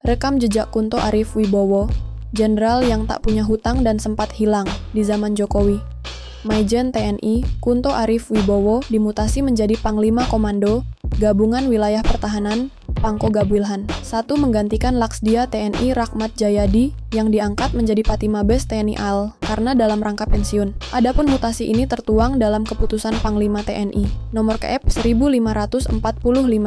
Rekam jejak Kunto Arif Wibowo, jenderal yang tak punya hutang dan sempat hilang di zaman Jokowi. Maijen TNI Kunto Arif Wibowo dimutasi menjadi Panglima Komando Gabungan Wilayah Pertahanan Pangko Gabwilhan. 1. Menggantikan Laksdia TNI Rahmat Jayadi yang diangkat menjadi Patimabes TNI AL karena dalam rangka pensiun. Adapun mutasi ini tertuang dalam keputusan Panglima TNI nomor KF 1545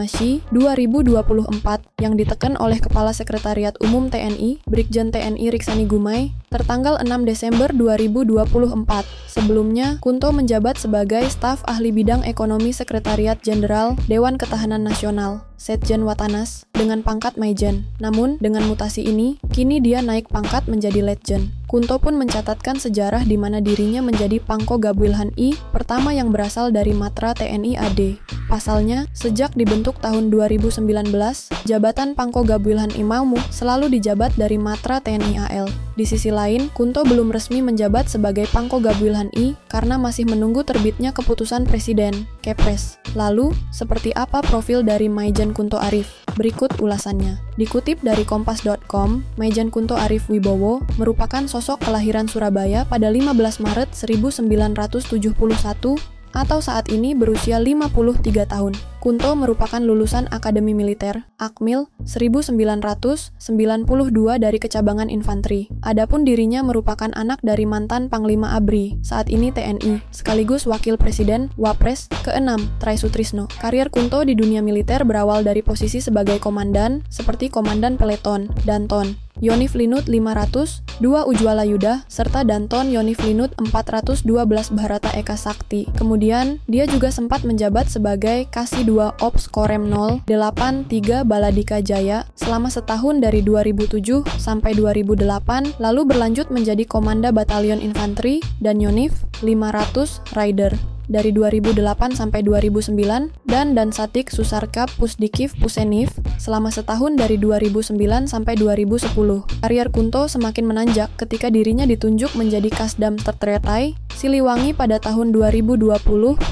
Sy 2024 yang ditekan oleh Kepala Sekretariat Umum TNI Brigjen TNI Riksani Gumai tertanggal 6 Desember 2024. Sebelumnya, Kunto menjabat sebagai staf ahli bidang ekonomi Sekretariat Jenderal Dewan Ketahanan Nasional Setjen Watanas dengan pangkat Maijen. Namun, dengan mutasi ini, kini dia naik pangkat menjadi Letjen. Kunto pun mencatatkan sejarah di mana dirinya menjadi Pangko Gabwilhan I pertama yang berasal dari Matra TNI AD. Pasalnya, sejak dibentuk tahun 2019, jabatan Pangko Gabwilhan I Maumu selalu dijabat dari Matra TNI AL. Di sisi lain, Kunto belum resmi menjabat sebagai Pangko Gabwilhan I karena masih menunggu terbitnya keputusan Presiden, Kepres. Lalu, seperti apa profil dari Maijen Kunto Arif? Berikut ulasannya. Dikutip dari kompas.com, Maijen Kunto Arif Wibowo merupakan sosok kelahiran Surabaya pada 15 Maret 1971 atau saat ini berusia 53 tahun. Kunto merupakan lulusan Akademi Militer, Akmil, 1992 dari Kecabangan Infanteri. Adapun dirinya merupakan anak dari mantan Panglima ABRI, saat ini TNI, sekaligus Wakil Presiden, Wapres, ke-6, Try Sutrisno. Karier Kunto di dunia militer berawal dari posisi sebagai komandan, seperti Komandan Peleton, Danton, Yonif Linut 500, 2 Ujwala Yuda, serta Danton Yonif Linut 412 Bharata Eka Sakti. Kemudian, dia juga sempat menjabat sebagai Kasih 2 Ops Korem 083 Baladika Jaya selama setahun dari 2007 sampai 2008, lalu berlanjut menjadi Komanda Batalion Infanteri dan Yonif 500 Rider dari 2008 sampai 2009 dan Dansatik Susarkap Pusdikif Pusenif selama setahun dari 2009 sampai 2010. Karier Kunto semakin menanjak ketika dirinya ditunjuk menjadi Kasdam Tertretai Siliwangi pada tahun 2020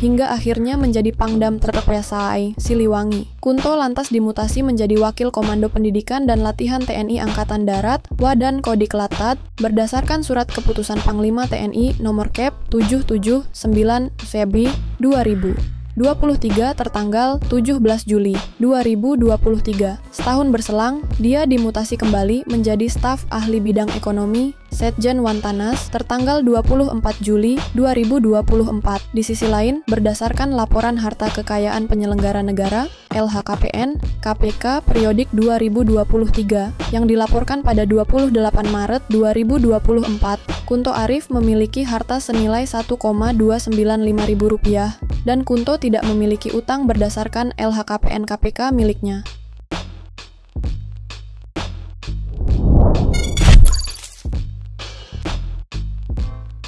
hingga akhirnya menjadi Pangdam Terpesai Siliwangi. Kunto lantas dimutasi menjadi Wakil Komando Pendidikan dan Latihan TNI Angkatan Darat Wadan Kodiklatat berdasarkan surat keputusan Panglima TNI nomor KEP 779 Februari 2023 tertanggal 17 Juli 2023. Setahun berselang, dia dimutasi kembali menjadi staf ahli bidang ekonomi Setjen Wantanas tertanggal 24 Juli 2024. Di sisi lain, berdasarkan laporan harta kekayaan penyelenggara negara LHKPN KPK periodik 2023 yang dilaporkan pada 28 Maret 2024, Kunto Arif memiliki harta senilai Rp1,295.000 dan Kunto tidak memiliki utang berdasarkan LHKPN KPK miliknya.